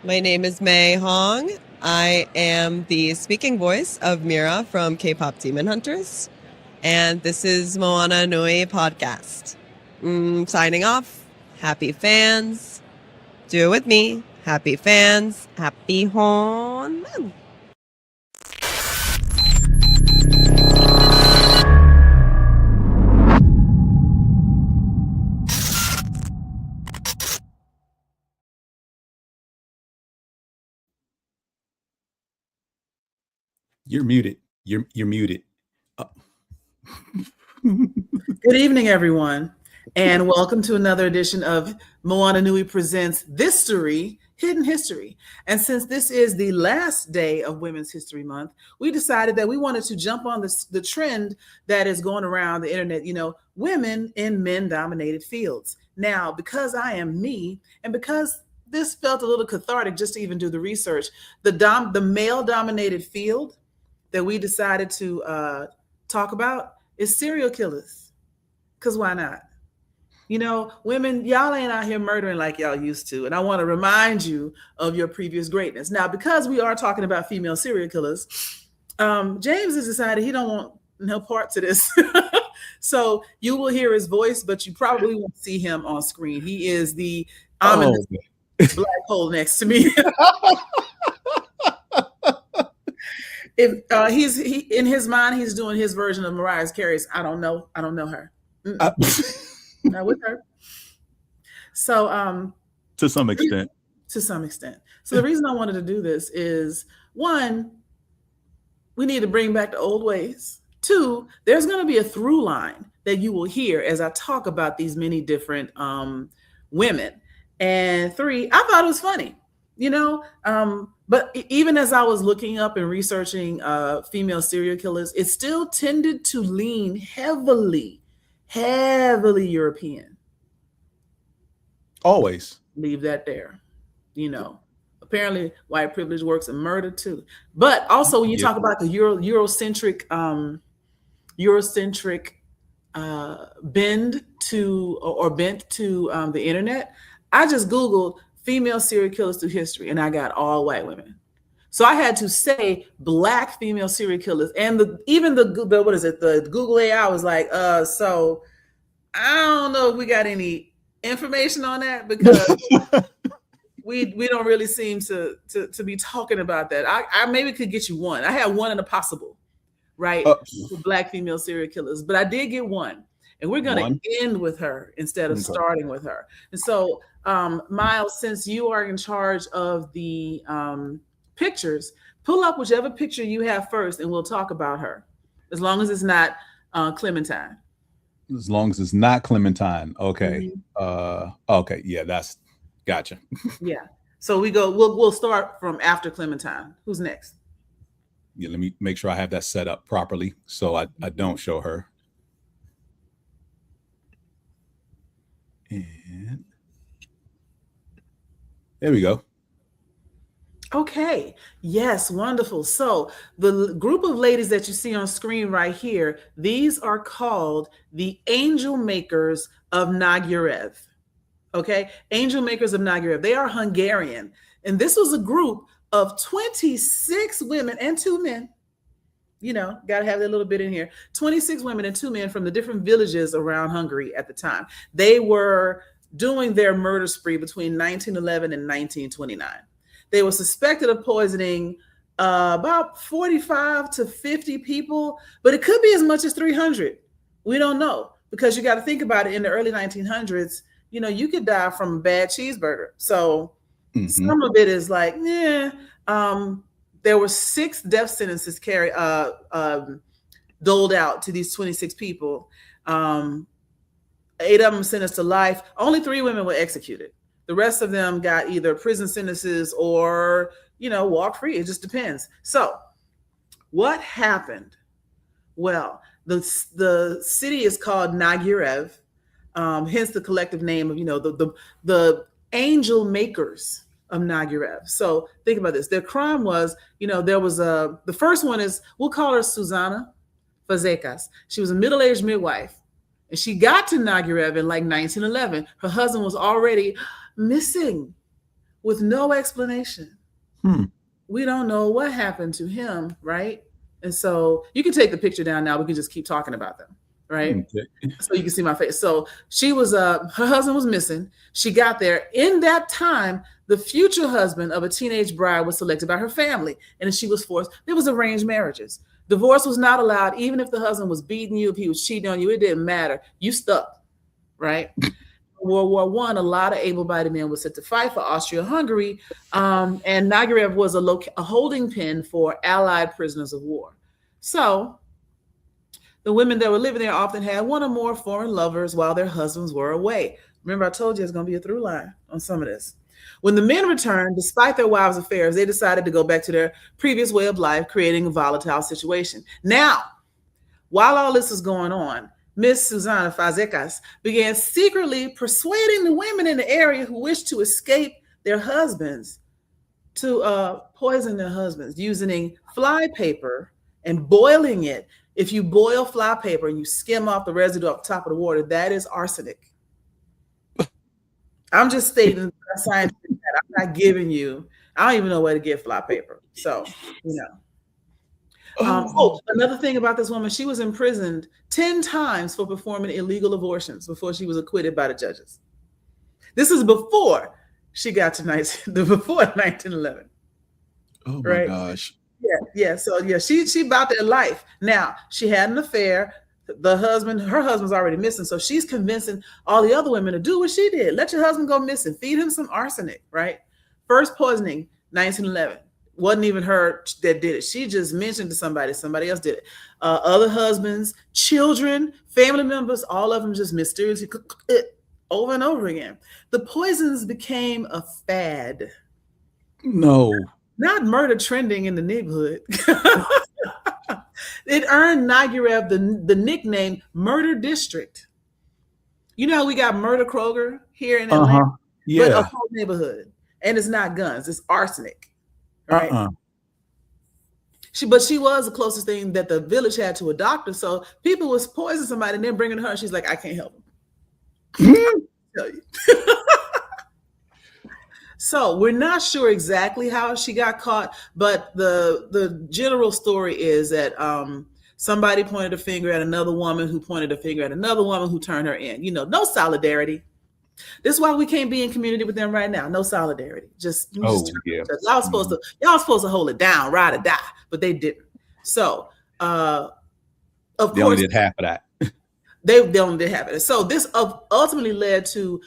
My name is May Hong. I am the speaking voice of Mira from K-pop Demon Hunters, and this is Moana Nui podcast. Signing off. Happy fans. Do it with me. Happy fans. Happy Hon. You're muted. You're muted. Good evening, everyone, and welcome to another edition of Moana Nui presents THIStory, Hidden History. And since this is the last day of Women's History Month, we decided that we wanted to jump on the trend that is going around the internet, women in men-dominated fields. Now, because I am me, and because this felt a little cathartic just to even do the research, the male-dominated field that we decided to talk about is serial killers. Because why not? Women, y'all ain't out here murdering like y'all used to. And I want to remind you of your previous greatness. Now, because we are talking about female serial killers, James has decided he don't want no part to this. So you will hear his voice, but you probably won't see him on screen. He is the ominous black hole next to me. If he in his mind, he's doing his version of Mariah Carey's I don't know her. Not with her. So to some extent. So the reason I wanted to do this is, one, we need to bring back the old ways. Two, there's going to be a through line that you will hear as I talk about these many different women. And three, I thought it was funny, but even as I was looking up and researching female serial killers, it still tended to lean heavily European. Always. Leave that there. Apparently white privilege works in murder too. But also when you talk about the Eurocentric bent to the internet, I just Googled female serial killers through history, and I got all white women. So I had to say black female serial killers, and the Google AI was like, so I don't know if we got any information on that, because we don't really seem to be talking about that. I maybe could get you one. I had one in a possible, right? For black female serial killers, but I did get one. And we're going to end with her instead of starting with her. And so, Miles, since you are in charge of the pictures, pull up whichever picture you have first, and we'll talk about her, as long as it's not Clementine. As long as it's not Clementine. Okay. Mm-hmm. Okay. Yeah, that's gotcha. Yeah. So we'll start from after Clementine. Who's next? Yeah, let me make sure I have that set up properly so I don't show her. And there we go. Okay. Yes. Wonderful. So the group of ladies that you see on screen right here, these are called the Angel Makers of Nagyarev. Okay. Angel Makers of Nagyarev. They are Hungarian. And this was a group of 26 women and 2 men. Got to have that little bit in here. 26 women and 2 men from the different villages around Hungary at the time. They were doing their murder spree between 1911 and 1929. They were suspected of poisoning about 45 to 50 people, but it could be as much as 300. We don't know, because you got to think about it. In the early 1900s, you could die from a bad cheeseburger. So some of it is like, there were 6 death sentences doled out to these 26 people. 8 of them sentenced to life. Only 3 women were executed. The rest of them got either prison sentences or, walk free. It just depends. So what happened? Well, the city is called Nagyarev, hence the collective name of, the Angel Makers of Nagyarev. So think about this. Their crime was, there was the first one is, we'll call her Susanna Fazekas. She was a middle-aged midwife, and she got to Nagyarev in like 1911. Her husband was already missing. with no explanation. Hmm. We don't know what happened to him, right? And so you can take the picture down now. We can just keep talking about them, right? Okay. So you can see my face. So she was, her husband was missing. She got there. In that time, the future husband of a teenage bride was selected by her family, and she was forced. There was arranged marriages. Divorce was not allowed, even if the husband was beating you, if he was cheating on you, it didn't matter. You stuck, right? World War I, a lot of able-bodied men were sent to fight for Austria-Hungary, and Nagirev was a holding pen for Allied prisoners of war. So the women that were living there often had one or more foreign lovers while their husbands were away. Remember, I told you it's going to be a through line on some of this. When the men returned, despite their wives' affairs, they decided to go back to their previous way of life, creating a volatile situation. Now, while all this is going on, Miss Susanna Fazekas began secretly persuading the women in the area who wished to escape their husbands to poison their husbands using fly paper and boiling it. If you boil fly paper and you skim off the residue off the top of the water, that is arsenic. I'm just stating science. I'm not giving you, I don't even know where to get fly paper. So, another thing about this woman, she was imprisoned 10 times for performing illegal abortions before she was acquitted by the judges. This is before she got to before 1911. Oh my gosh. Yeah. So she about that life. Now she had an affair. Her husband's already missing. So she's convincing all the other women to do what she did. Let your husband go missing. Feed him some arsenic, right? First poisoning, 1911. Wasn't even her that did it. She just mentioned to somebody else did it. Other husbands, children, family members, all of them just mysteriously over and over again. The poisons became a fad. No. Not murder trending in the neighborhood. It earned Nagirev the nickname Murder District. You know how we got Murder Kroger here in Atlanta? Yeah. But a whole neighborhood. And it's not guns, it's arsenic. Right? But she was the closest thing that the village had to a doctor. So people was poisoning somebody and then bringing her, and she's like, I can't help them. Tell you. So we're not sure exactly how she got caught, but the general story is that somebody pointed a finger at another woman who pointed a finger at another woman who turned her in. No solidarity. This is why we can't be in community with them right now. No solidarity. Y'all supposed to hold it down, ride or die, but they didn't. So of course they only did half of that. They only did half of it. So this ultimately led to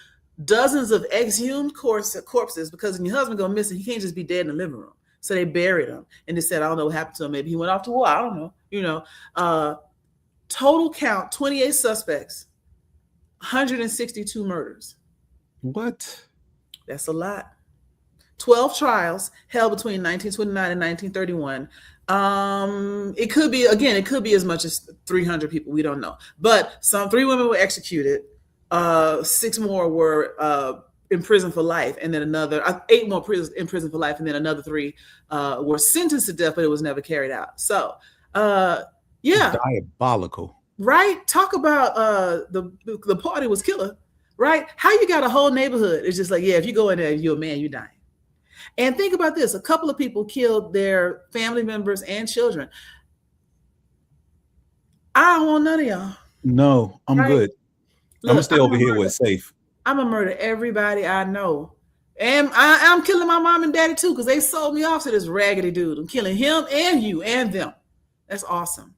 dozens of exhumed corpses, because when your husband go missing, he can't just be dead in the living room. So they buried him, and they said, I don't know what happened to him. Maybe he went off to war. I don't know. Total count 28 suspects, 162 murders. What? That's a lot. 12 trials held between 1929 and 1931. It could be as much as 300 people. We don't know. But 3 women were executed. 6 more were in prison for life, and then another 8 more in prison for life, and then another 3 were sentenced to death, but it was never carried out. So, diabolical. Right? Talk about the party was killer. Right? How you got a whole neighborhood? It's just like, if you go in there, you're a man, you're dying. And think about this: a couple of people killed their family members and children. I don't want none of y'all. No, I'm good. Look, I'm gonna stay over here where it's safe. I'm gonna murder everybody I know. And I'm killing my mom and daddy too, because they sold me off to this raggedy dude. I'm killing him and you and them. That's awesome.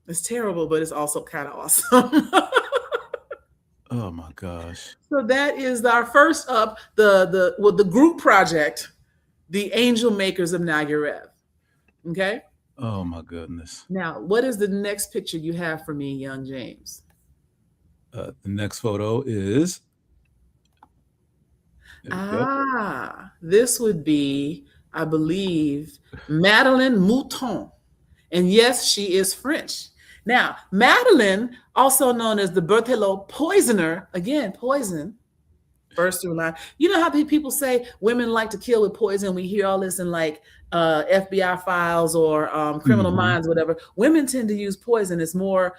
It's terrible, but it's also kind of awesome. Oh my gosh. So that is our first up, the group project, the Angel Makers of Nagirev. Okay? Oh my goodness. Now, what is the next picture you have for me, young James? The next photo is this would be, I believe, Madeleine Mouton. And yes, she is French. Now, Madeleine, also known as the Berthelot poisoner, again, poison, first through line. You know how people say women like to kill with poison? We hear all this in like FBI files or Criminal Minds, whatever. Women tend to use poison. It's more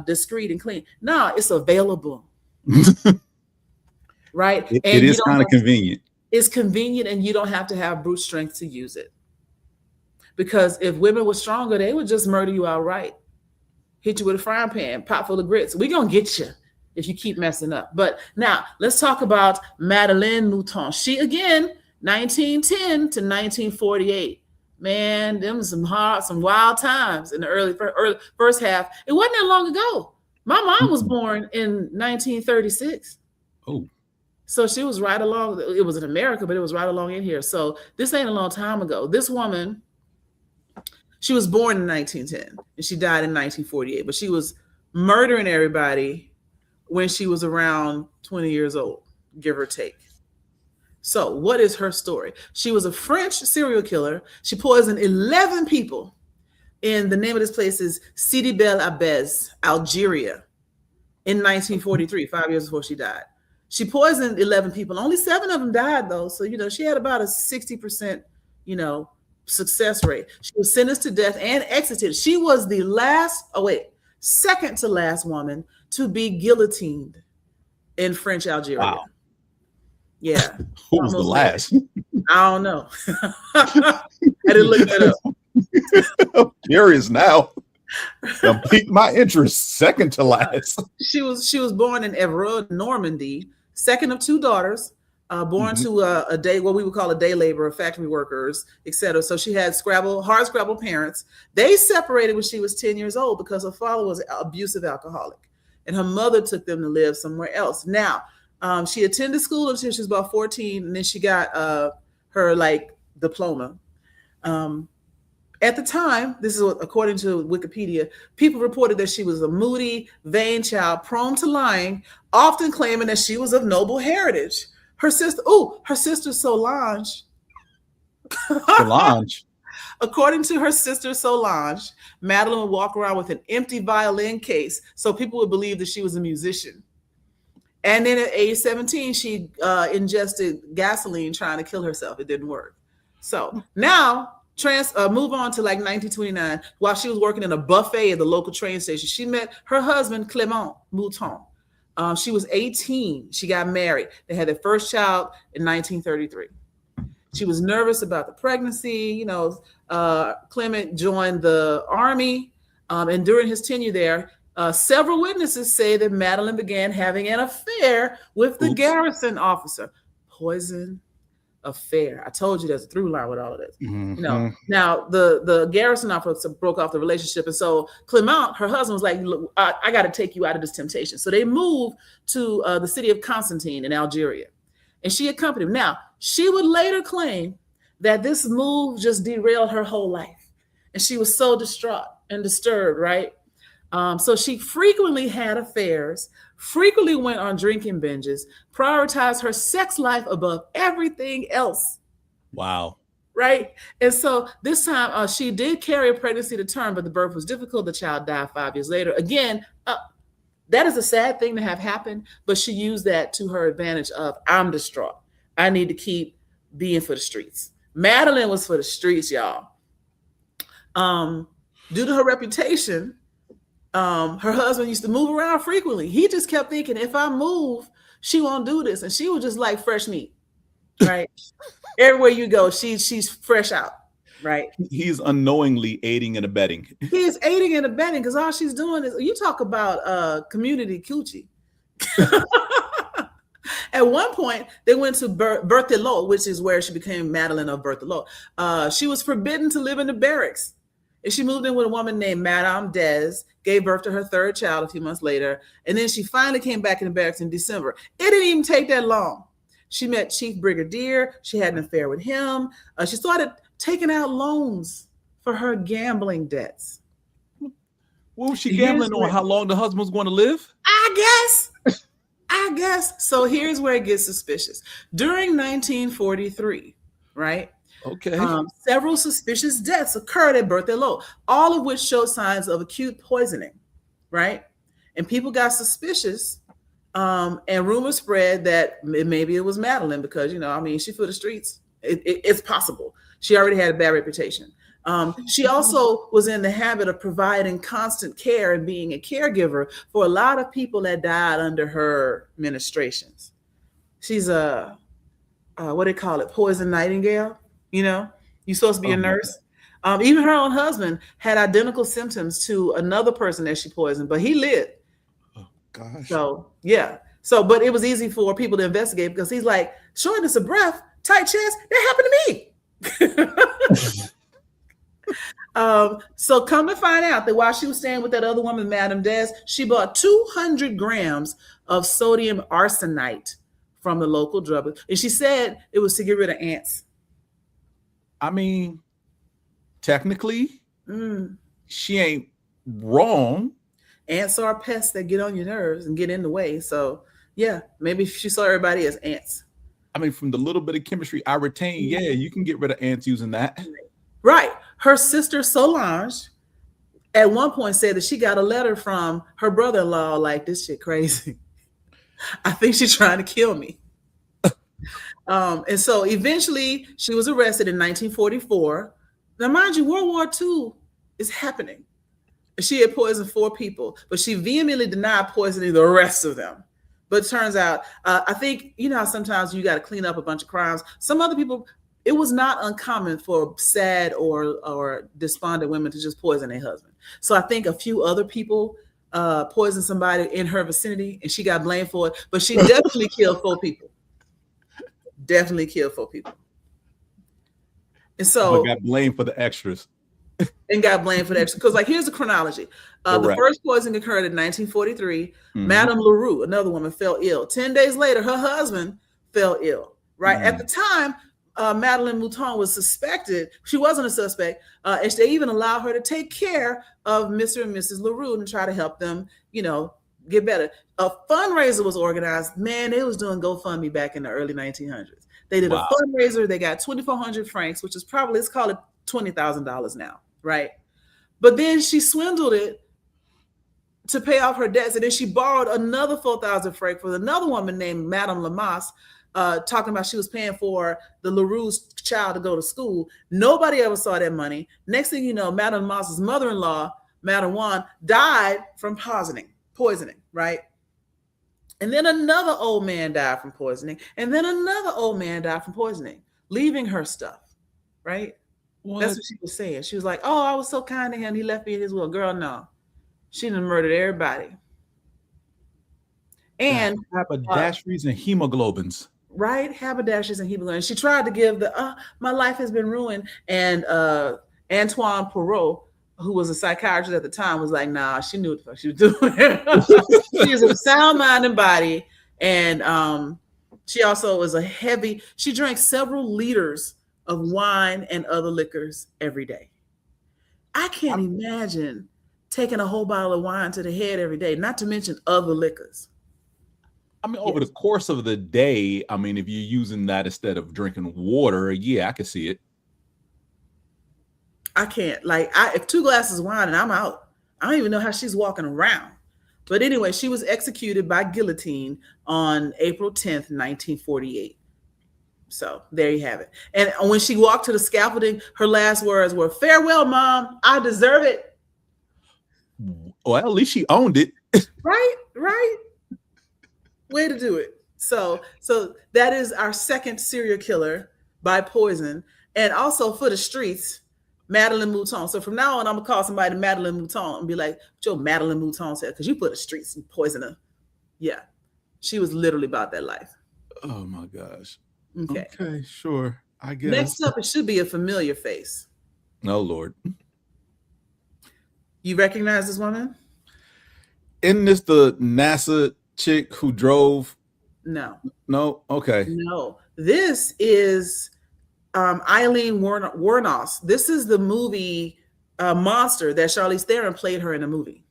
discreet and clean. No, it's available. right? It And you is don't kind of have, convenient. it's convenient, and you don't have to have brute strength to use it. Because if women were stronger, they would just murder you outright, hit you with a frying pan, pot full of grits. We're going to get you if you keep messing up. But now let's talk about Madeleine Mouton. She, again, 1910 to 1948. Man, them some wild times in the early first half. It wasn't that long ago. My mom was born in 1936. Oh. So she was right along. It was in America, but it was right along in here. So this ain't a long time ago. This woman, she was born in 1910 and she died in 1948, but she was murdering everybody when she was around 20 years old, give or take. So what is her story? She was a French serial killer. She poisoned 11 people. And the name of this place is Sidi Bel Abbès, Algeria, in 1943, 5 years before she died. She poisoned 11 people. Only 7 of them died, though. So, she had about a 60%, success rate. She was sentenced to death and executed. She was the second to last woman to be guillotined in French Algeria. Wow. Yeah. Who was the last? I don't know. I didn't look that up. I'm curious now. Piqued my interest. Second to last. She was born in Évreux, Normandy, second of 2 daughters, born to what we would call a day laborer, factory workers, etc. So she had hard scrabble parents. They separated when she was 10 years old because her father was an abusive alcoholic, and her mother took them to live somewhere else. Now, she attended school until she was about 14, and then she got her diploma. At the time, this is according to Wikipedia, people reported that she was a moody, vain child, prone to lying, often claiming that she was of noble heritage. Her sister Solange. Solange. According to her sister Solange, Madeleine would walk around with an empty violin case so people would believe that she was a musician. And then at age 17, she ingested gasoline trying to kill herself. It didn't work. So now move on to 1929, while she was working in a buffet at the local train station. She met her husband, Clément Mouton. She was 18. She got married. They had their first child in 1933. She was nervous about the pregnancy. Clement joined the army. And during his tenure there, several witnesses say that Madeleine began having an affair with the garrison officer. Poison affair. I told you there's a through line with all of this. Mm-hmm. Now the garrison officer broke off the relationship, and so Clement, her husband, was like, "Look, I got to take you out of this temptation." So they moved to the city of Constantine in Algeria, and she accompanied him. Now she would later claim that this move just derailed her whole life, and she was so distraught and disturbed, right? So she frequently had affairs, frequently went on drinking binges, prioritized her sex life above everything else. Wow. Right? And so this time she did carry a pregnancy to term, but the birth was difficult. The child died 5 years later. Again, that is a sad thing to have happen, but she used that to her advantage of, I'm distraught. I need to keep being for the streets. Madeleine was for the streets, y'all. Due to her reputation, her husband used to move around frequently. He just kept thinking, if I move, she won't do this. And she was just like fresh meat, right? Everywhere you go, she's fresh out, right? He's unknowingly aiding and abetting. He is aiding and abetting because all she's doing is, you talk about community coochie. At one point, they went to Berthelot, which is where she became Madeleine of Berthelot. She was forbidden to live in the barracks. And she moved in with a woman named Madame Des, gave birth to her 3rd child a few months later. And then she finally came back in the barracks in December. It didn't even take that long. She met Chief Brigadier. She had an affair with him. She started taking out loans for her gambling debts. What was she gambling on? How long the husband was going to live? I guess. So here's where it gets suspicious. During 1943, right? Okay. Several suspicious deaths occurred at Berthelot, all of which showed signs of acute poisoning, right? And people got suspicious, and rumors spread that maybe it was Madeleine because, she for the streets. It's possible. She already had a bad reputation. She also was in the habit of providing constant care and being a caregiver for a lot of people that died under her ministrations. she's a what do they call it? Poison nightingale. You know, you're supposed to be a nurse. Even her own husband had identical symptoms to another person that she poisoned, but he lived. Oh gosh. So yeah. So, but it was easy for people to investigate because he's like, shortness of breath, tight chest, that happened to me. So come to find out that while she was staying with that other woman, Madame Des, she bought 200 grams of sodium arsenite from the local drug. And she said it was to get rid of ants. I mean, technically, she ain't wrong. Ants are pests that get on your nerves and get in the way. So yeah, maybe she saw everybody as ants. I mean, from the little bit of chemistry I retain, yeah, you can get rid of ants using that. Right. Her sister Solange at one point said that she got a letter from her brother-in-law like, this shit crazy. I think she's trying to kill me. And so eventually she was arrested in 1944. Now, mind you, World War II is happening. She had poisoned 4 people, but she vehemently denied poisoning the rest of them. But it turns out, I think, you know how sometimes you got to clean up a bunch of crimes. Some other people, it was not uncommon for sad or despondent women to just poison their husband. So I think a few other people poisoned somebody in her vicinity and she got blamed for it. But she definitely killed 4 people. Definitely killed 4 people. And so but got blamed for the extras. And got blamed for that. Because, like, here's the chronology. The first poisoning occurred in 1943. Madame LaRue, another woman, fell ill. 10 days later, her husband fell ill. Right? At the time, Madeleine Mouton was suspected. She wasn't a suspect. And they even allowed her to take care of Mr. and Mrs. LaRue and try to help them, you know, get better. A fundraiser was organized. Man, they was doing GoFundMe back in the early 1900s. They did a fundraiser. They got 2,400 francs, which is probably, let's call it $20,000 now, right? But then she swindled it to pay off her debts. And then she borrowed another 4,000 francs for another woman named Madame Lamas, talking about she was paying for the LaRue's child to go to school. Nobody ever saw that money. Next thing you know, Madame Lamas's mother-in-law, Madame Juan, died from poisoning, right? And then another old man died from poisoning. And then another old man died from poisoning, leaving her stuff, right? What? That's what she was saying. She was like, oh, I was so kind to him. He left me in his will. Girl, no. She done murdered everybody. And haberdasheries and hemoglobins. Right? Haberdasheries and hemoglobins. She tried to give my life has been ruined. And Antoine Perrault, who was a psychiatrist at the time, was like, nah, she knew what the fuck she was doing. She was a sound mind and body. And she also was she drank several liters of wine and other liquors every day. I can't imagine taking a whole bottle of wine to the head every day, not to mention other liquors. I mean, over the course of the day, I mean, if you're using that instead of drinking water, yeah, I can see it. I can't. Like, if 2 glasses of wine and I'm out, I don't even know how she's walking around. But anyway, she was executed by guillotine on April 10th, 1948. So there you have it. And when she walked to the scaffolding, her last words were, farewell, Mom. I deserve it. Well, at least she owned it. Right. Way to do it. So that is our second serial killer by poison. And also for the streets, Madeleine Mouton. So from now on, I'm going to call somebody Madeleine Mouton and be like, Joe, Madeleine Mouton said, because you put the streets and poison her. Yeah. She was literally about that life. Oh, my gosh. Okay, sure. I guess. Next up, it should be a familiar face. Oh, Lord. You recognize this woman? Isn't this the NASA chick who drove? No. Okay. No. This is Eileen Wuornos. This is the movie Monster that Charlize Theron played her in the movie.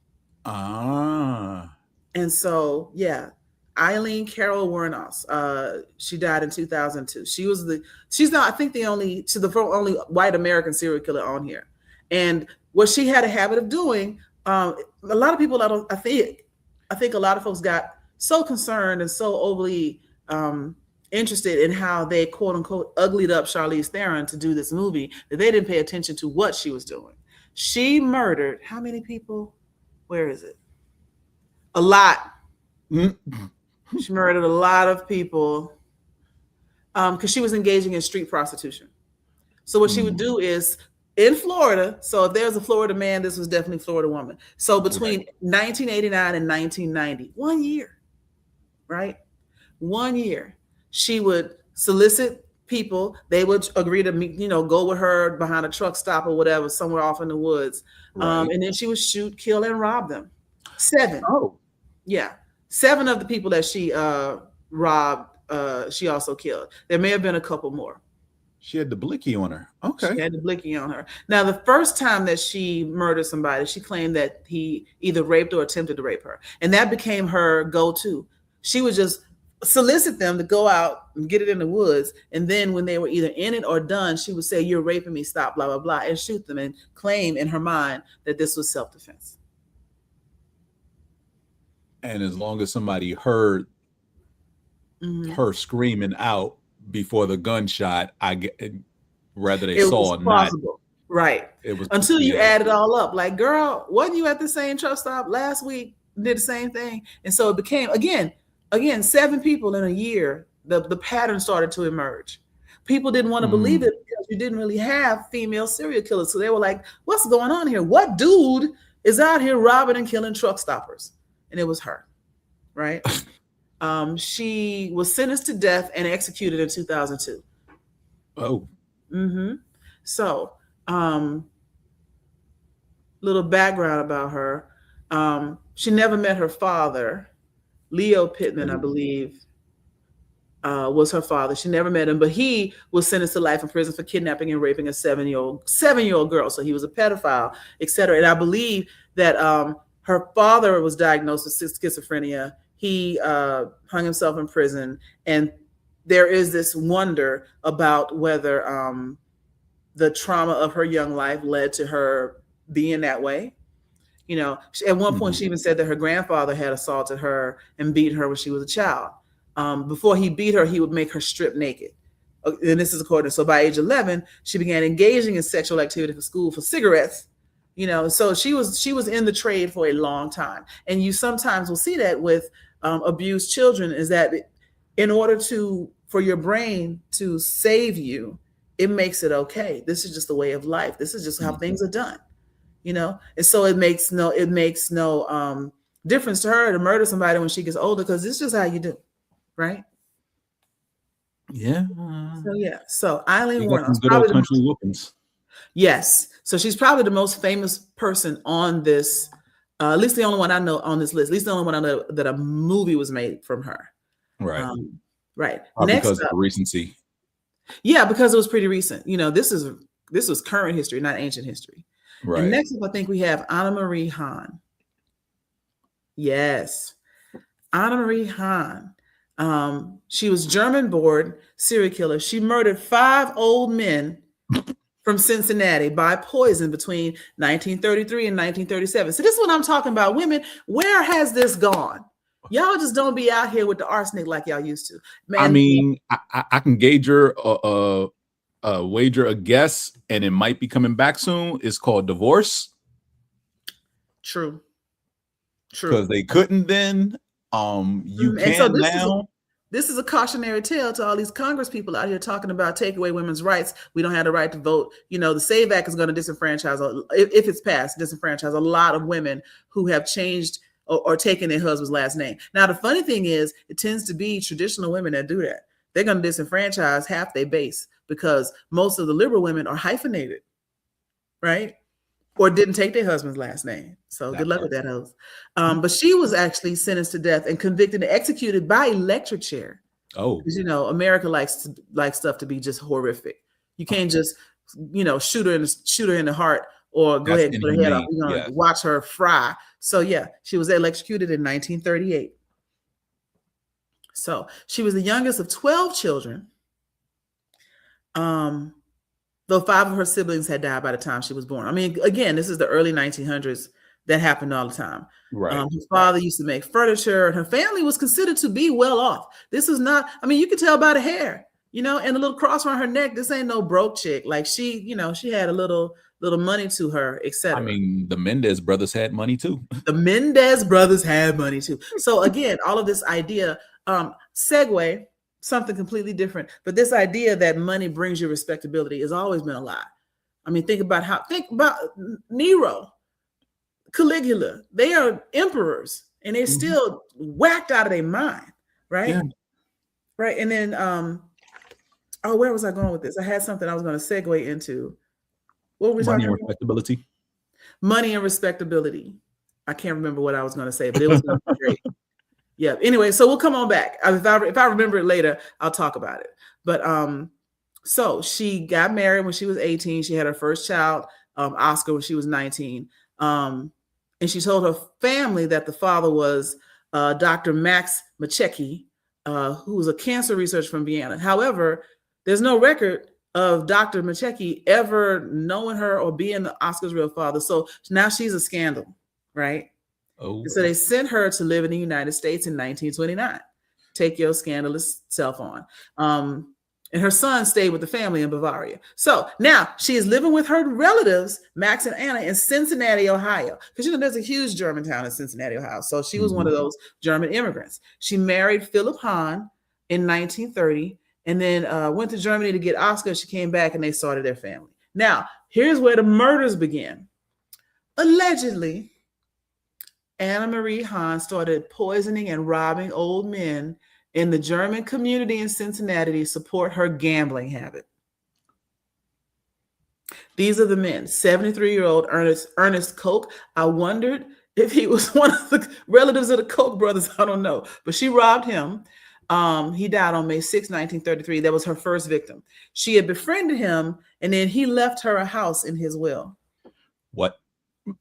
And so, yeah. Eileen Carol Wuornos. She died in 2002. She's now, I think, the only white American serial killer on here. And what she had a habit of doing, a lot of people, I think a lot of folks got so concerned and so overly interested in how they quote unquote uglied up Charlize Theron to do this movie that they didn't pay attention to what she was doing. She murdered how many people? Where is it? A lot. She murdered a lot of people. because she was engaging in street prostitution. So what she would do is in Florida. So if there's a Florida man, this was definitely Florida woman. So between 1989 and 1990, 1 year, right? 1 year, she would solicit people. They would agree to meet, go with her behind a truck stop or whatever, somewhere off in the woods. And then she would shoot, kill, and rob them. 7. Oh, yeah. 7 of the people that she robbed, she also killed. There may have been a couple more. She had the blicky on her. Okay. She had the blicky on her. Now, the first time that she murdered somebody, she claimed that he either raped or attempted to rape her. And that became her go-to. She would just solicit them to go out and get it in the woods. And then when they were either in it or done, she would say, "You're raping me, stop, blah, blah, blah," and shoot them and claim in her mind that this was self-defense. And as long as somebody heard her screaming out before the gunshot, I get whether they saw or not. Right. It was until you add it all up. Like, girl, wasn't you at the same truck stop last week? Did the same thing. And so it became again, 7 people in a year. The pattern started to emerge. People didn't want to believe it because you didn't really have female serial killers. So they were like, what's going on here? What dude is out here robbing and killing truck stoppers? And it was her, right? She was sentenced to death and executed in 2002. Oh. So, little background about her. She never met her father. Leo Pittman, I believe, was her father. She never met him, but he was sentenced to life in prison for kidnapping and raping a 7-year-old girl. So he was a pedophile, etc. And I believe that her father was diagnosed with schizophrenia. He hung himself in prison, and there is this wonder about whether the trauma of her young life led to her being that way. At one point, she even said that her grandfather had assaulted her and beat her when she was a child. Before he beat her, he would make her strip naked. And this is according. So by age 11, she began engaging in sexual activity for school for cigarettes. So she was in the trade for a long time. And you sometimes will see that with abused children, is that in order for your brain to save you, it makes it okay. This is just the way of life. This is just how things are done. And so it makes no difference to her to murder somebody when she gets older, because it's just how you do, right? Yeah. So Eileen Warren, good old country whoopings. Yes. So she's probably the most famous person on this, at least the only one I know on this list. At least the only one I know that a movie was made from her. Right. Right. Next because of the recency. Yeah, because it was pretty recent. This was current history, not ancient history. Right. And next up, I think we have Anna Marie Hahn. Yes. Anna Marie Hahn. She was German-born serial killer. She murdered 5 old men from Cincinnati by poison between 1933 and 1937. So this is what I'm talking about. Women, where has this gone? Y'all just don't be out here with the arsenic like y'all used to. Man, I mean, I can wager a guess, and it might be coming back soon. It's called divorce. True. Because they couldn't then. You can so now. This is a cautionary tale to all these Congress people out here talking about take away women's rights. We don't have the right to vote. The SAVE Act is going to disenfranchise, if it's passed, disenfranchise a lot of women who have changed or taken their husband's last name. Now, the funny thing is, it tends to be traditional women that do that. They're going to disenfranchise half their base because most of the liberal women are hyphenated, right? Or didn't take their husband's last name. So good luck with that, host. But she was actually sentenced to death and convicted and executed by electric chair. Oh, because America likes stuff to be just horrific. You can't just shoot her in the heart or go ahead and put her head off. You're gonna watch her fry. So yeah, she was electrocuted in 1938. So she was the youngest of 12 children. Though 5 of her siblings had died by the time she was born. I mean, again, this is the early 1900s. That happened all the time. Right. Her father used to make furniture, and her family was considered to be well off. This is not, you can tell by the hair, and the little cross around her neck. This ain't no broke chick. Like she had a little money to her, etc. The Mendez brothers had money too. The Mendez brothers had money too. So again, all of this idea, segue something completely different. But this idea that money brings you respectability has always been a lie. I mean, think about Nero, Caligula. They are emperors, and they're still whacked out of their mind, right? Yeah. Right. And then, where was I going with this? I had something I was going to segue into. What were we talking about? Respectability. Money and respectability. I can't remember what I was going to say, but it was going to be great. Yeah. Anyway, so we'll come on back. If I remember it later, I'll talk about it. But so she got married when she was 18. She had her first child, Oscar, when she was 19. And she told her family that the father was Dr. Max Machecki, who was a cancer researcher from Vienna. However, there's no record of Dr. Machecki ever knowing her or being Oscar's real father. So now she's a scandal, right? Oh. And so they sent her to live in the United States in 1929. Take your scandalous self on. And her son stayed with the family in Bavaria. So now she is living with her relatives, Max and Anna, in Cincinnati, Ohio. Because, there's a huge German town in Cincinnati, Ohio. So she was one of those German immigrants. She married Philip Hahn in 1930 and then went to Germany to get Oscar. She came back and they started their family. Now, here's where the murders began. Allegedly, Anna Marie Hahn started poisoning and robbing old men in the German community in Cincinnati to support her gambling habit. These are the men. 73-year-old Ernest Koch. I wondered if he was one of the relatives of the Koch brothers. I don't know. But she robbed him. He died on May 6, 1933. That was her first victim. She had befriended him, and then he left her a house in his will. What?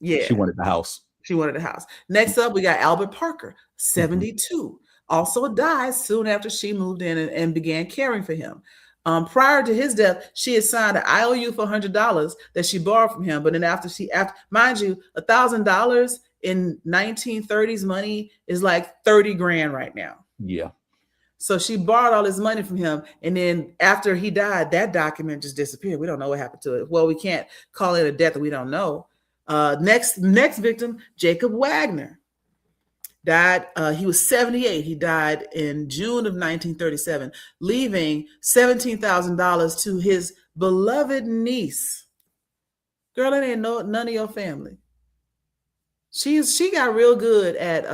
Yeah. She wanted the house. She wanted a house. Next up, we got Albert Parker, 72. Also died soon after she moved in and began caring for him. Prior to his death, she had signed an IOU for $100 that she borrowed from him. But then after mind you, $1,000 in 1930s money is like 30 grand right now. Yeah. So she borrowed all this money from him. And then after he died, that document just disappeared. We don't know what happened to it. Well, we can't call it a death that we don't know. Next victim, Jacob Wagner. Died. He was 78. He died in June of 1937, leaving $17,000 to his beloved niece. Girl, that ain't none of your family. She got real good at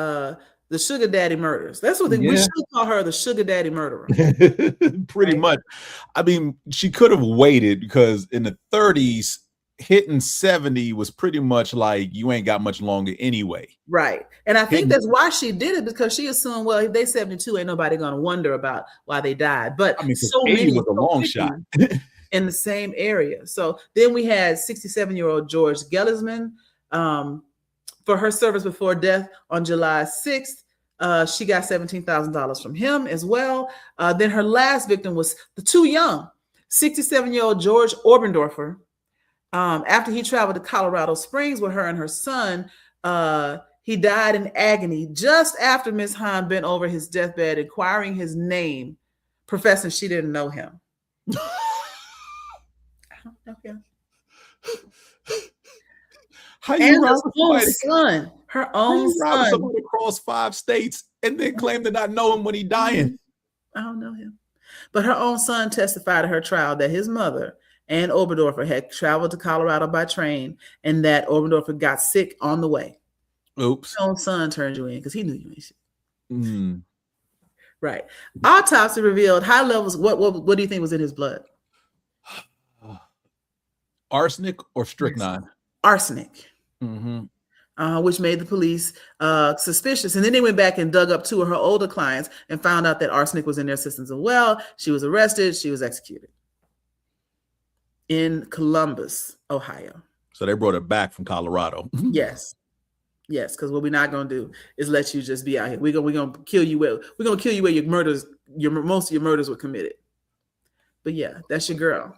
the sugar daddy murders. That's what we should call her, the sugar daddy murderer. Pretty much. I mean, she could have waited because in the 30s, hitting 70 was pretty much like you ain't got much longer anyway. Right. And I think that's why she did it, because she assumed, well, if they 72, ain't nobody going to wonder about why they died. But I mean, so many was a long shot in the same area. So then we had 67-year-old George Gellisman. For her service before death on July 6th, she got $17,000 from him as well. Then her last victim was the too young 67-year-old George Oberndorfer. After he traveled to Colorado Springs with her and her son, he died in agony just after Miss Hahn bent over his deathbed, inquiring his name, professing she didn't know him. I don't know him. How you her own son, someone across 5 states and then claim to not know him when he's dying? I don't know him. But her own son testified at her trial that his mother and Oberndorfer had traveled to Colorado by train and that Oberndorfer got sick on the way. Oops. His own son turned you in because he knew you ain't shit. Mm. Right. Autopsy revealed high levels. What do you think was in his blood? Arsenic or strychnine? Arsenic. Mm-hmm. Which made the police suspicious. And then they went back and dug up 2 of her older clients and found out that arsenic was in their systems as well. She was arrested. She was executed in Columbus, Ohio. So they brought her back from Colorado. Yes, because what we're not gonna do is let you just be out here. We're gonna kill you where most of your murders were committed. But yeah, that's your girl,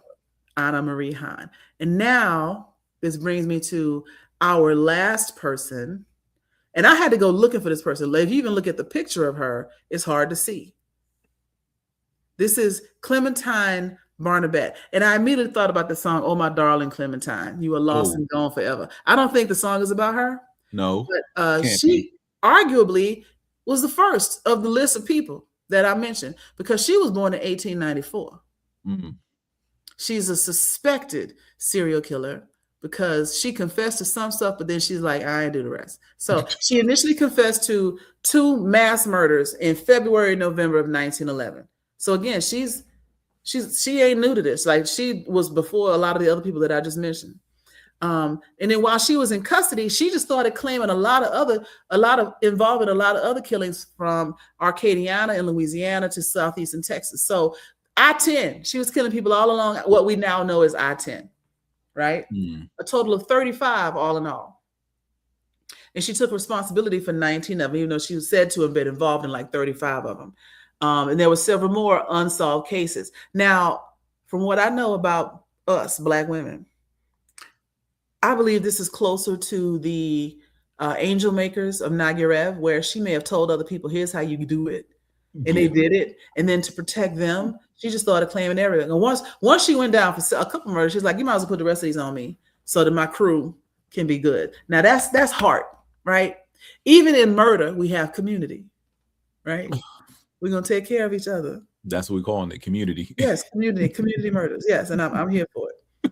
Anna Marie Hahn. And now this brings me to our last person. And I had to go looking for this person. If you even look at the picture of her, it's hard to see. This is Clementine Barnabette. And I immediately thought about the song, "Oh, My Darling Clementine, You Are Lost and Gone Forever." I don't think the song is about her. No. But she arguably was the first of the list of people that I mentioned, because she was born in 1894. Mm-hmm. She's a suspected serial killer because she confessed to some stuff, but then she's like, I ain't do the rest. So she initially confessed to 2 mass murders in February and November of 1911. So again, she ain't new to this. Like, she was before a lot of the other people that I just mentioned. And then while she was in custody, she just started claiming a lot of involving a lot of other killings from Arcadiana in Louisiana to southeastern Texas. So I-10, she was killing people all along what we now know as I-10, right? A total of 35 all in all. And she took responsibility for 19 of them, even though she was said to have been involved in like 35 of them. And there were several more unsolved cases. Now, from what I know about us, Black women, I believe this is closer to the angel makers of Nagirev, where she may have told other people, here's how you do it. And they did it. And then to protect them, she just started claiming everything. And once she went down for a couple murders, she's like, you might as well put the rest of these on me so that my crew can be good. Now that's heart, right? Even in murder, we have community, right? We're going to take care of each other. That's what we call it, community. Yes, community murders. Yes, and I'm here for it.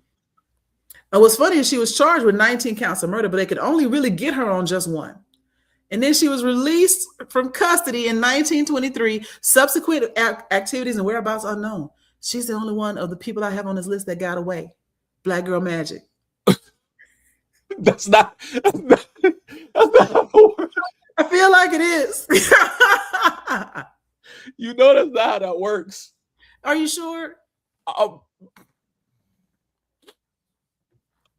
And what's funny is she was charged with 19 counts of murder, but they could only really get her on just one. And then she was released from custody in 1923. Subsequent activities and whereabouts unknown. She's the only one of the people I have on this list that got away. Black girl magic. That's not how it works. I feel like it is. You know that's not how that works. Are you sure? I'm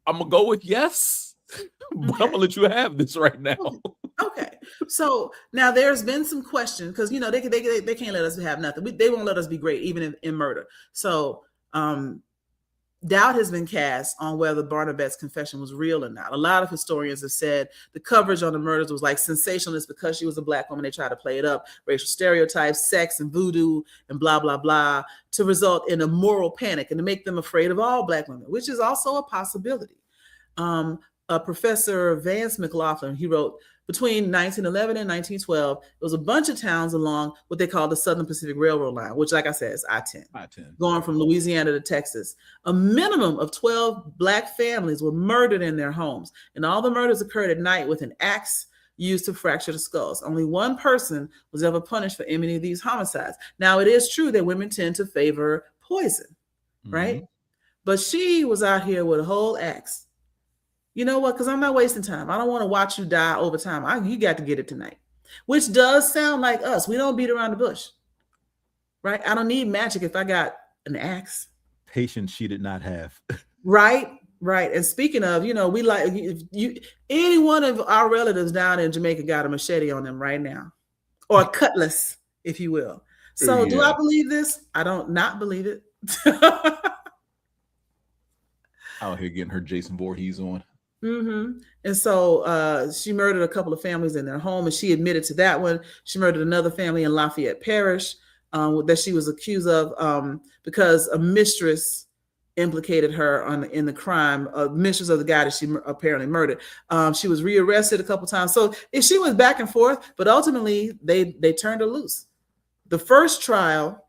gonna go with yes, but I'm gonna let you have this right now. Okay. So now there's been some questions because they can't let us have nothing. They won't let us be great even in murder. So doubt has been cast on whether Barnabette's confession was real or not. A lot of historians have said the coverage on the murders was like sensationalist because she was a Black woman. They tried to play it up, racial stereotypes, sex and voodoo and blah, blah, blah, to result in a moral panic and to make them afraid of all Black women, which is also a possibility. Professor Vance McLaughlin, he wrote, between 1911 and 1912, there was a bunch of towns along what they call the Southern Pacific Railroad line, which, like I said, is I-10, going from Louisiana to Texas. A minimum of 12 Black families were murdered in their homes, and all the murders occurred at night with an axe used to fracture the skulls. Only one person was ever punished for any of these homicides. Now, it is true that women tend to favor poison, right? But she was out here with a whole axe. You know what? Because I'm not wasting time. I don't want to watch you die over time. You got to get it tonight, which does sound like us. We don't beat around the bush, right? I don't need magic if I got an axe. Patience she did not have. Right. And speaking of, we like any one of our relatives down in Jamaica got a machete on them right now, or a cutlass, if you will. So do I believe this? I don't not believe it. Out here getting her Jason Voorhees on. And so she murdered a couple of families in their home, and she admitted to that one. She murdered another family in Lafayette Parish that she was accused of because a mistress implicated her in the crime, a mistress of the guy that she apparently murdered. She was rearrested a couple times. So she went back and forth, but ultimately they turned her loose. The first trial,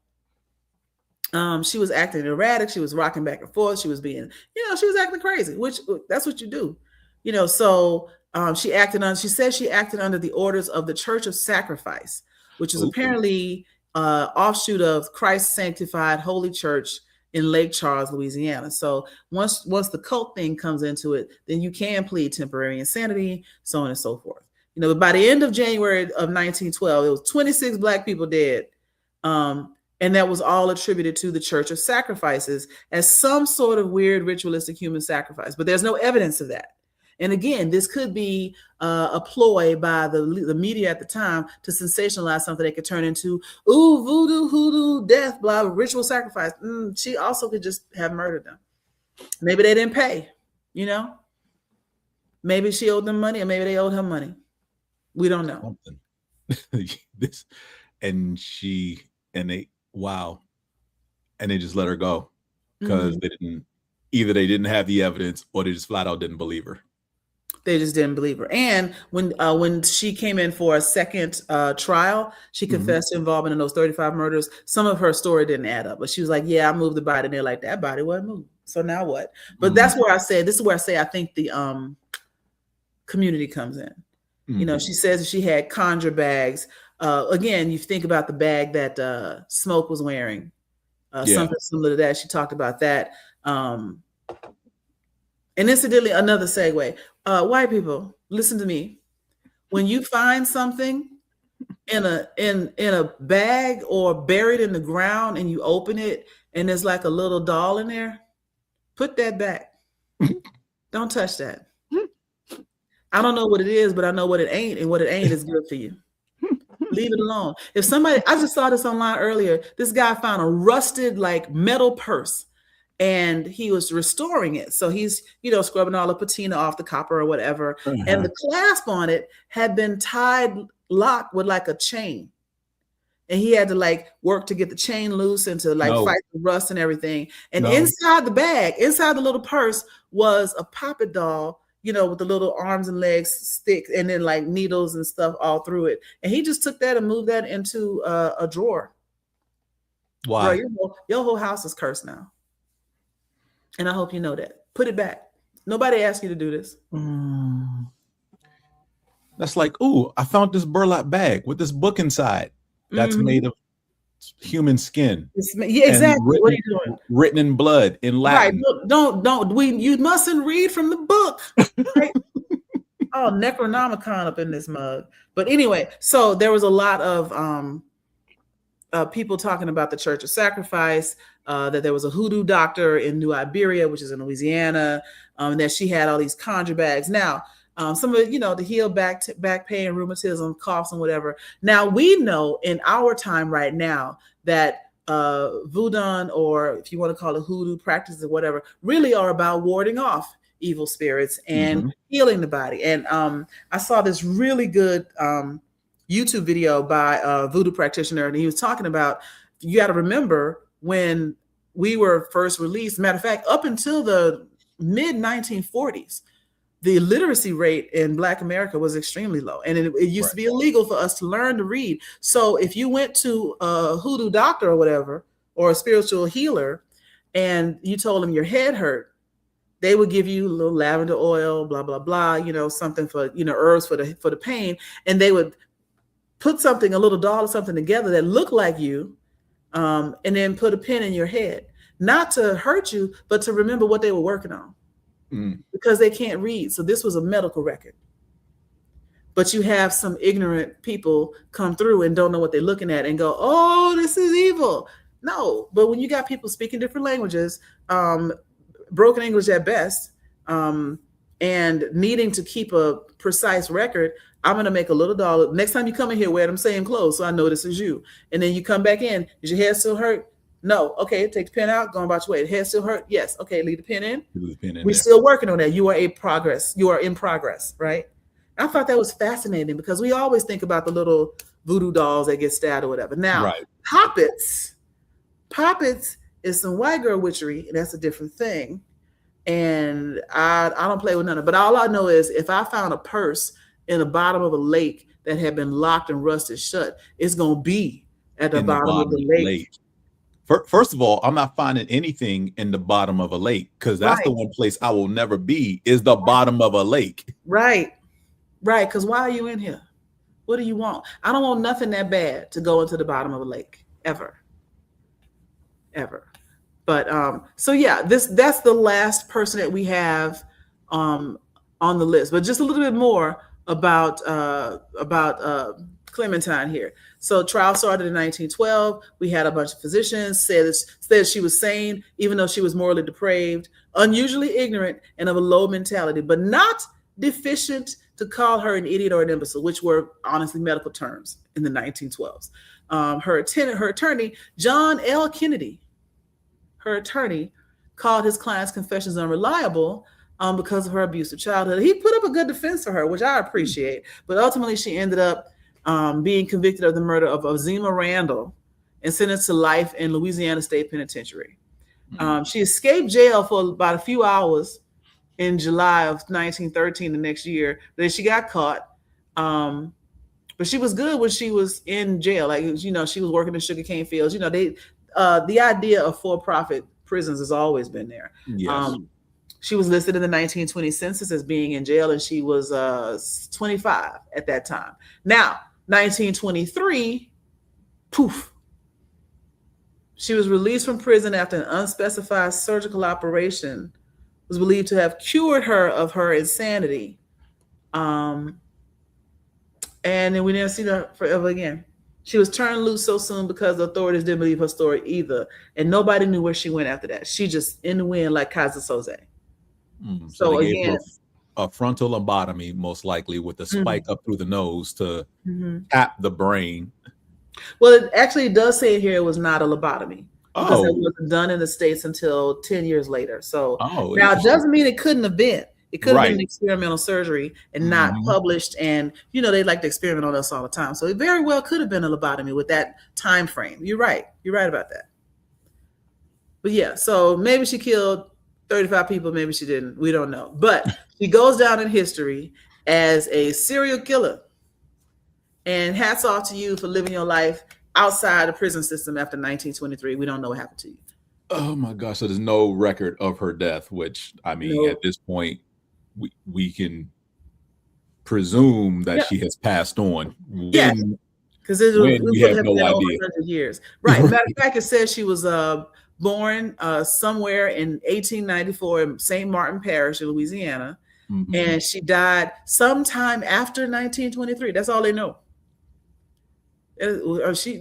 she was acting erratic. She was rocking back and forth. She was being, she was acting crazy, which that's what you do, so she said she acted under the orders of the Church of Sacrifice, which is apparently offshoot of Christ Sanctified Holy Church in Lake Charles, Louisiana. So once the cult thing comes into it, then you can plead temporary insanity, so on and so forth. But by the end of January of 1912, it was 26 Black people dead. And that was all attributed to the Church of Sacrifices as some sort of weird ritualistic human sacrifice. But there's no evidence of that. And again, this could be a ploy by the media at the time to sensationalize something they could turn into, voodoo, hoodoo, death, blah, ritual sacrifice. She also could just have murdered them. Maybe they didn't pay, Maybe she owed them money, or maybe they owed her money. We don't know. Wow. And they just let her go because they didn't have the evidence, or they just flat out didn't believe her. They just didn't believe her. And when she came in for a second trial, she confessed to involvement in those 35 murders. Some of her story didn't add up, but she was like, "Yeah, I moved the body." And they're like, "That body wasn't moved. So now what?" But that's where I say, this is where I say I think the community comes in. You know, she says she had conjure bags. Again, you think about the bag that Smoke was wearing. Something similar to that. She talked about that. And incidentally, another segue. White people, listen to me. When you find something in a bag or buried in the ground and you open it and there's like a little doll in there, put that back. Don't touch that. I don't know what it is, but I know what it ain't, and what it ain't is good for you. Leave it alone. If somebody, I just saw this online earlier. This guy found a rusted like metal purse, and he was restoring it. So he's, scrubbing all the patina off the copper or whatever. And the clasp on it had been locked with like a chain. And he had to like work to get the chain loose and to like fight the rust and everything. And inside the bag, inside the little purse was a puppet doll, with the little arms and legs stick and then like needles and stuff all through it. And he just took that and moved that into a drawer. Wow. Bro, your whole house is cursed now. And I hope you know that. Put it back. Nobody asked you to do this. That's like, ooh, I found this burlap bag with this book inside that's made of human skin. Yeah, exactly. What are you doing? Written in blood in Latin. Right. You mustn't read from the book. Right? Oh, Necronomicon up in this mug. But anyway, so there was a lot of people talking about the Church of Sacrifice, that there was a hoodoo doctor in New Iberia, which is in Louisiana, that she had all these conjure bags. Now, some of it, to heal back pain, rheumatism, coughs, and whatever. Now, we know in our time right now that voodoo, or if you want to call it hoodoo practices or whatever, really are about warding off evil spirits and healing the body. And I saw this really good YouTube video by a voodoo practitioner, and he was talking about, you got to remember when we were first released, matter of fact, up until the mid 1940s, the literacy rate in Black America was extremely low. And it used to be illegal for us to learn to read. So if you went to a hoodoo doctor or whatever, or a spiritual healer, and you told them your head hurt, they would give you a little lavender oil, blah, blah, blah, something for, herbs for the pain. And they would put something, a little doll or something together that looked like you, and then put a pin in your head, not to hurt you, but to remember what they were working on, because they can't read. So this was a medical record. But you have some ignorant people come through and don't know what they're looking at and go, "Oh, this is evil." No, but when you got people speaking different languages, broken English at best, and needing to keep a precise record, I'm going to make a little doll. Next time you come in here, wear them same clothes so I know this is you. And then you come back in. Does your head still hurt? No. Okay, take the pen out. Go about your way. The head still hurt? Yes. Okay, leave the pen in. We're still working on that. You are in progress, right? I thought that was fascinating because we always think about the little voodoo dolls that get stabbed or whatever. Now, poppets is some white girl witchery, and that's a different thing. And I don't play with none of it. But all I know is if I found a purse in the bottom of a lake that had been locked and rusted shut, it's going to be at the bottom of the lake. First of all, I'm not finding anything in the bottom of a lake, because that's the one place I will never be, is the bottom of a lake. Right. Because why are you in here? What do you want? I don't want nothing that bad to go into the bottom of a lake, ever. But so yeah, that's the last person that we have on the list. But just a little bit more about Clementine here. So trial started in 1912. We had a bunch of physicians said she was sane, even though she was morally depraved, unusually ignorant, and of a low mentality, but not deficient to call her an idiot or an imbecile, which were honestly medical terms in the 1912s. Her attorney, John L. Kennedy, her attorney, called his client's confessions unreliable because of her abusive childhood. He put up a good defense for her, which I appreciate. But ultimately, she ended up being convicted of the murder of Ozima Randall and sentenced to life in Louisiana State Penitentiary. She escaped jail for about a few hours in July of 1913, the next year. Then she got caught. But she was good when she was in jail. Like, you know, she was working in sugarcane fields. You know, the idea of for-profit prisons has always been there. Yes. She was listed in the 1920 census as being in jail, and she was 25 at that time. Now, 1923, poof. She was released from prison after an unspecified surgical operation was believed to have cured her of her insanity. And then we never seen her forever again. She was turned loose so soon because the authorities didn't believe her story either. And nobody knew where she went after that. She just in the wind like Kaiser Soze. So they gave her a frontal lobotomy, most likely, with a spike up through the nose to tap the brain. Well, it actually does say here it was not a lobotomy because it wasn't done in the States until 10 years later. So now it doesn't mean it couldn't have been. It could have been an experimental surgery and not published. And, you know, they like to experiment on us all the time. So it very well could have been a lobotomy with that time frame. You're right. You're right about that. But yeah, so maybe she killed 35 people. Maybe she didn't. We don't know. But she goes down in history as a serial killer. And hats off to you for living your life outside the prison system after 1923. We don't know what happened to you. Oh my gosh. So there's no record of her death, which, I mean, at this point, we can presume that she has passed on. Yes, because we have no idea. 100 years. Right. Matter of fact, it says she was born somewhere in 1894 in St. Martin Parish in Louisiana, and she died sometime after 1923. That's all they know. She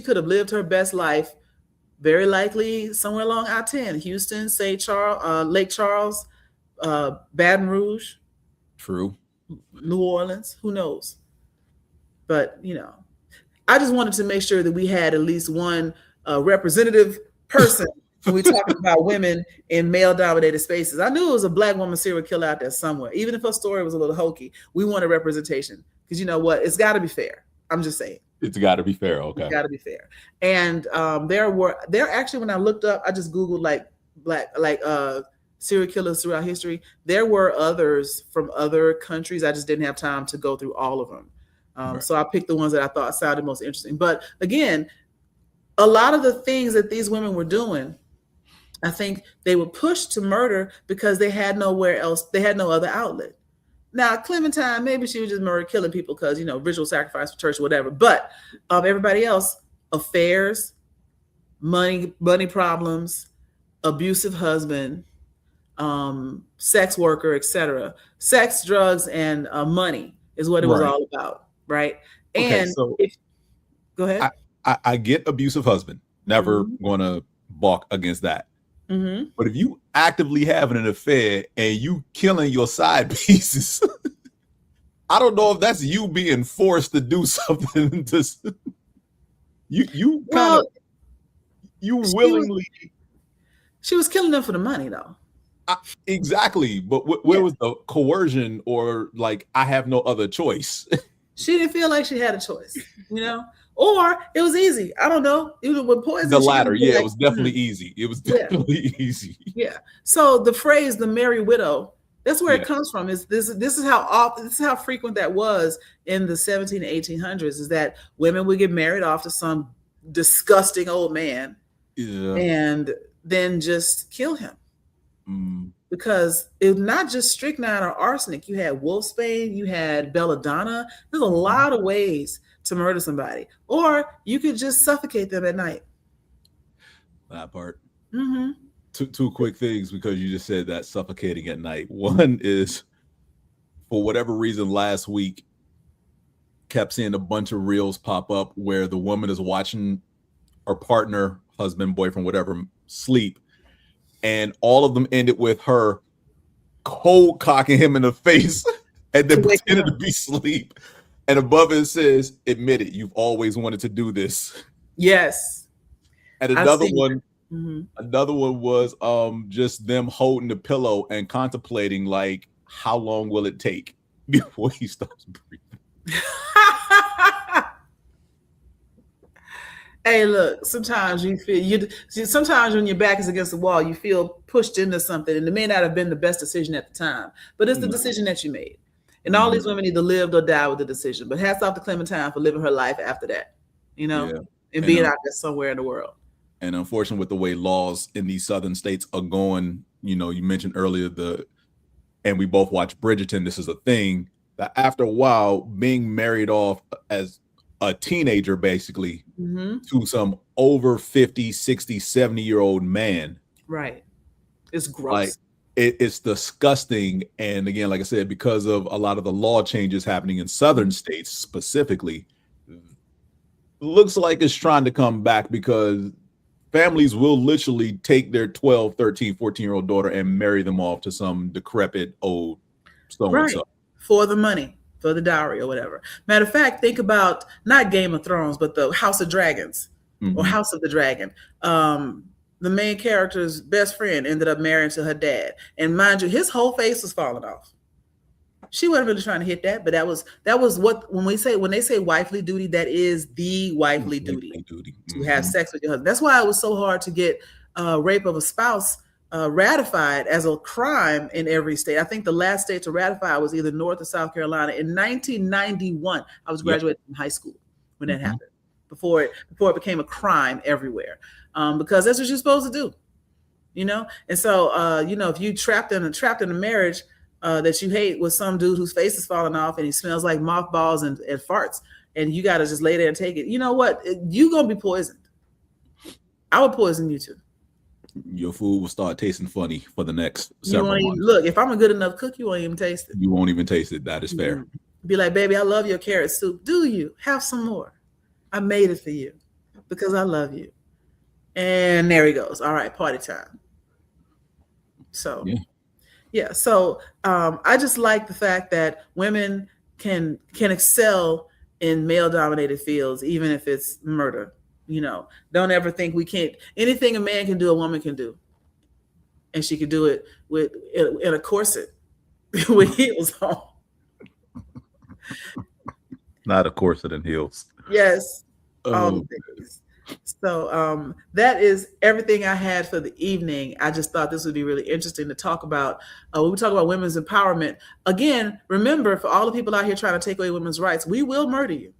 could have lived her best life, very likely somewhere along I-10, Houston, St. Charles, Lake Charles, Baton Rouge, true, New Orleans, who knows? But you know, I just wanted to make sure that we had at least one representative person when we talking about women in male-dominated spaces. I knew it was a Black woman serial killer out there somewhere, even if her story was a little hokey. We wanted representation because you know what? It's got to be fair. I'm just saying. It's got to be fair. Okay. It's got to be fair. And there actually, when I looked up, I just Googled Black serial killers throughout history. There were others from other countries. I just didn't have time to go through all of them. So I picked the ones that I thought sounded most interesting. But again, a lot of the things that these women were doing, I think they were pushed to murder because they had nowhere else. They had no other outlet. Now, Clementine, maybe she was just killing people because, you know, ritual sacrifice for church, whatever. But everybody else, affairs, money problems, abusive husband, sex worker, etc. Sex, drugs, and money is what it was all about, right? And go ahead. I get abusive husband. Never going to balk against that. But if you actively having an affair and you killing your side pieces, I don't know if that's you being forced to do something. You willingly. She was killing them for the money, though. Exactly, but where was the coercion or like I have no other choice? She didn't feel like she had a choice, you know. Or it was easy. I don't know. Even with poison. The latter, it was definitely easy. It was definitely easy. Yeah. So the phrase "the merry widow," that's where it comes from. This is how frequent that was in the 17 and 1800s. Is that women would get married off to some disgusting old man, and then just kill him. Because it's not just strychnine or arsenic. You had wolfsbane, you had belladonna. There's a lot of ways to murder somebody, or you could just suffocate them at night. That part. Two quick things, because you just said that suffocating at night. One is, for whatever reason, last week kept seeing a bunch of reels pop up where the woman is watching her partner, husband, boyfriend, whatever, sleep, and all of them ended with her cold cocking him in the face and then pretending to be asleep. And above it says, "Admit it, you've always wanted to do this." Yes. And another one was just them holding the pillow and contemplating, like, how long will it take before he stops breathing? Hey, look, sometimes sometimes when your back is against the wall, you feel pushed into something, and it may not have been the best decision at the time, but it's the decision that you made. And all these women either lived or died with the decision. But hats off to Clementine for living her life after that, and being out there somewhere in the world. And unfortunately, with the way laws in these southern states are going, you mentioned earlier and we both watched Bridgerton. This is a thing that after a while, being married off as a teenager, basically, to some over 50, 60, 70-year-old man. Right. It's gross. Like, it's disgusting. And again, like I said, because of a lot of the law changes happening in southern states specifically, looks like it's trying to come back, because families will literally take their 12, 13, 14-year-old daughter and marry them off to some decrepit old so-and-so. Right. For the money, for the dowry or whatever. Matter of fact, think about not Game of Thrones, but the House of Dragons or House of the Dragon. The main character's best friend ended up marrying to her dad. And mind you, his whole face was falling off. She wasn't really trying to hit that, but that was what, when they say wifely duty, that is the wifely duty. To have sex with your husband. That's why it was so hard to get rape of a spouse ratified as a crime in every state. I think the last state to ratify was either North or South Carolina in 1991. I was graduating from high school when that happened, before it became a crime everywhere, because that's what you're supposed to do, And so, if you trapped in a marriage that you hate with some dude whose face is falling off and he smells like mothballs and farts, and you got to just lay there and take it, you know what? You're going to be poisoned. I would poison you too. Your food will start tasting funny for the next several months. Look, if I'm a good enough cook, you won't even taste it. You won't even taste it. That is fair. Be like, baby, I love your carrot soup. Do you? Have some more. I made it for you because I love you. And there he goes. All right, party time. So, yeah. So I just like the fact that women can excel in male-dominated fields, even if it's murder. Don't ever think we can't. Anything a man can do, a woman can do, and she could do it in a corset with heels on. Not a corset and heels. Yes, all the things. So that is everything I had for the evening. I just thought this would be really interesting to talk about. When we talk about women's empowerment, again, remember, for all the people out here trying to take away women's rights, we will murder you.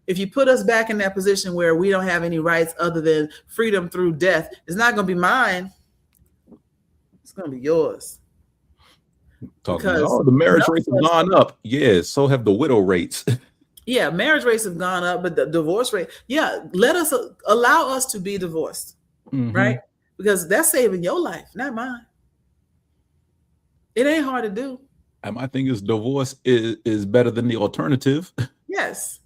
If you put us back in that position where we don't have any rights other than freedom through death, it's not going to be mine. It's going to be yours. Talking about, the marriage rates have gone up. Yeah, so have the widow rates. Yeah, marriage rates have gone up, but the divorce rate, allow us to be divorced, right? Because that's saving your life, not mine. It ain't hard to do. And my thing is, divorce is better than the alternative. Yes.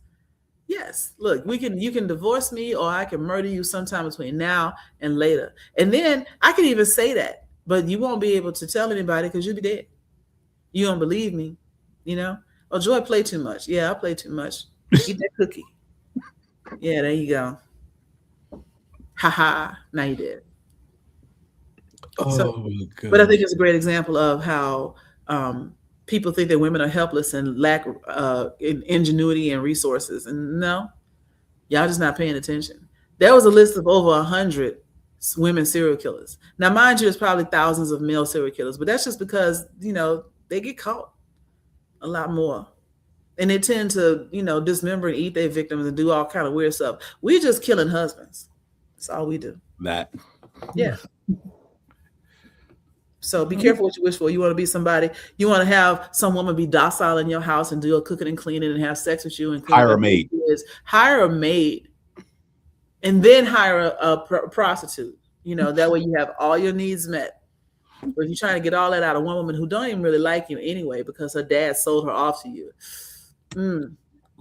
Look, you can divorce me, or I can murder you sometime between now and later. And then I can even say that, but you won't be able to tell anybody because you'll be dead. You don't believe me, Oh, Joy played too much. Yeah, I played too much. Eat that cookie. Yeah, there you go. Ha. Now you did. But I think it's a great example of how people think that women are helpless and lack in ingenuity and resources. And no, y'all just not paying attention. There was a list of over 100 women serial killers. Now, mind you, there's probably thousands of male serial killers, but that's just because, they get caught a lot more. And they tend to, dismember and eat their victims and do all kind of weird stuff. We're just killing husbands. That's all we do. That. Yeah. So be careful what you wish for. You want to be somebody, you want to have some woman be docile in your house and do a cooking and cleaning and have sex with you. And hire a maid. Hire a maid. And then hire a prostitute. That way you have all your needs met. But if you're trying to get all that out of one woman who don't even really like you anyway because her dad sold her off to you,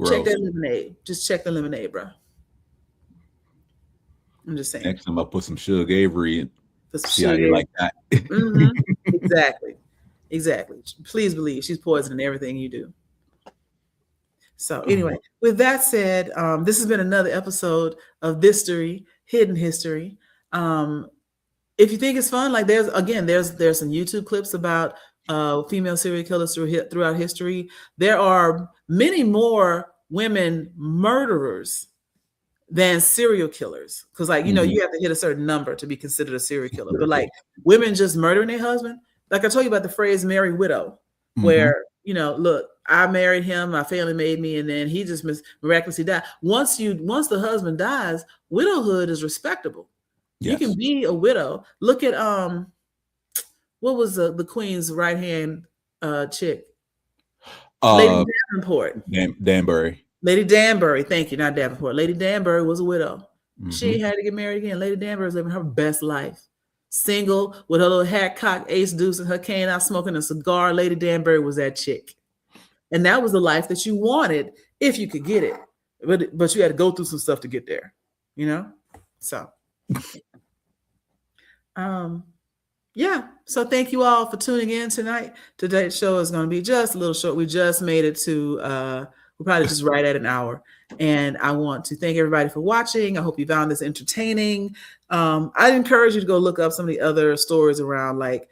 check that lemonade. Just check the lemonade, bro. I'm just saying. Next time I put some Sugar Avery in. See how you like that. Exactly. Please believe she's poisoning everything you do. So anyway, with that said, this has been another episode of THIStory, Hidden History. If you think it's fun, like there's some YouTube clips about female serial killers throughout history. There are many more women murderers than serial killers. Because like, you know, you have to hit a certain number to be considered a serial killer. But like women just murdering their husband. Like I told you about the phrase married widow, where, you know, look, I married him, my family made me, and then he just miraculously died. Once the husband dies, widowhood is respectable. Yes. You can be a widow. Look at what was the Queen's right hand chick? Lady Davenport. Danbury. Lady Danbury, thank you, not Davenport. Lady Danbury was a widow. She had to get married again. Lady Danbury was living her best life. Single with her little hat cocked, ace deuce, and her cane out smoking a cigar. Lady Danbury was that chick. And that was the life that you wanted if you could get it. But you had to go through some stuff to get there, you know? So, yeah. So thank you all for tuning in tonight. Today's show is going to be just a little short. We just made it to, we're probably just right at an hour. And I want to thank everybody for watching. I hope you found this entertaining. I'd encourage you to go look up some of the other stories around like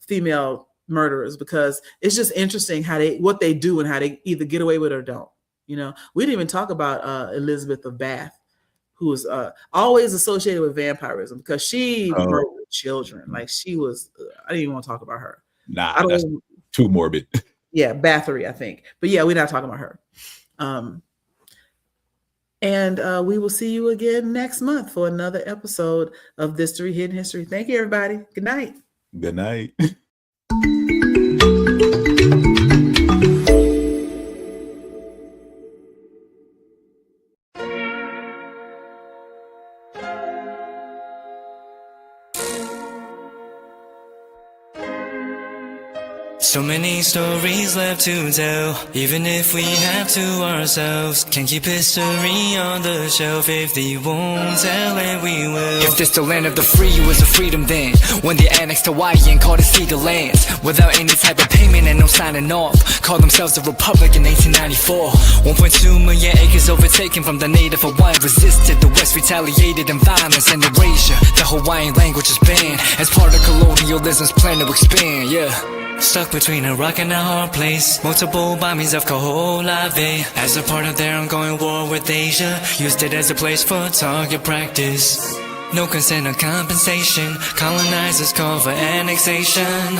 female murderers, because it's just interesting what they do and how they either get away with it or don't. You know, we didn't even talk about Elizabeth of Bath, who was always associated with vampirism because she murdered children. Like she was, I didn't even want to talk about her. Nah, that's too morbid. Yeah, Bathory, I think. But yeah, we're not talking about her. And we will see you again next month for another episode of THIStory Hidden History. Thank you, everybody. Good night. Good night. So many stories left to tell, even if we have to ourselves. Can't keep history on the shelf. If they won't tell it, we will. If this the land of the free, was a freedom then, when they annexed Hawaii and called it Cedar Lands, without any type of payment and no signing off, called themselves a republic in 1894. 1.2 million acres overtaken from the native Hawaiian. Resisted, the West retaliated in violence and erasure. The Hawaiian language is banned as part of colonialism's plan to expand, yeah. Stuck between a rock and a hard place. Multiple bombings of Kaho'olawe as a part of their ongoing war with Asia. Used it as a place for target practice. No consent or compensation. Colonizers call for annexation.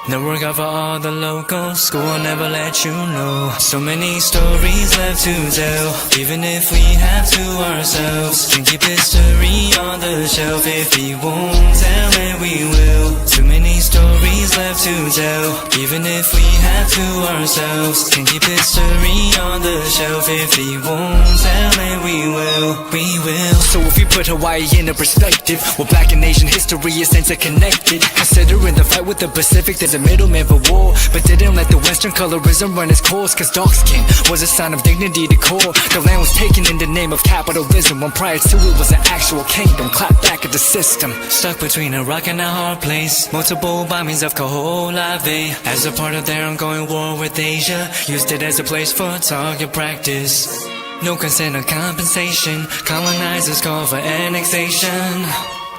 The work of all the locals. School will never let you know. So many stories left to tell, even if we have to ourselves. Can keep history on the shelf. If we won't tell it, we will. Too many stories left to tell, even if we have to ourselves. Can keep history on the shelf. If we won't tell it, we will. We will. So if we put Hawaii into perspective, well, Black and Asian history is interconnected. Considering the fight with the Pacific, there's a middleman for war, but didn't let the Western colorism run its course. Cause dark skin was a sign of dignity to core. The land was taken in the name of capitalism, when prior to it was an actual kingdom. Clap back at the system. Stuck between a rock and a hard place. Multiple bombings of Kaho'olawe as a part of their ongoing war with Asia. Used it as a place for target practice. No consent or compensation. Colonizers call for annexation.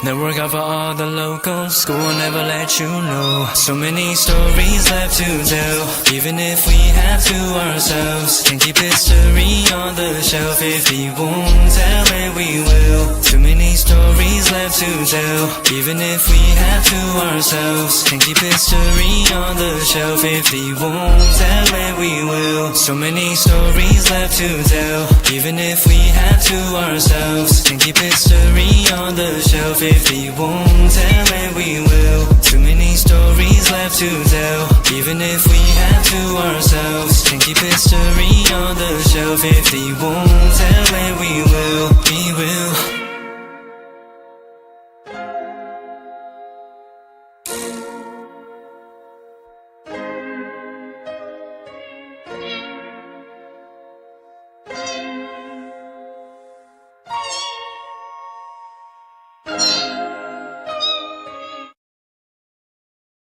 The work of all the locals. School will never let you know. So many stories left to tell, even if we have to ourselves. Can keep history on the shelf. If we won't tell it, we will. Too many stories left to tell, even if we have to ourselves. Can keep history on the shelf. If we won't tell it, we will. So many stories left to tell, even if we have to ourselves. Can keep history on the shelf. If we won't tell it, we will. Too many stories left to tell, even if we have to ourselves. Can keep history on the shelf. If we won't tell it, we will. We will.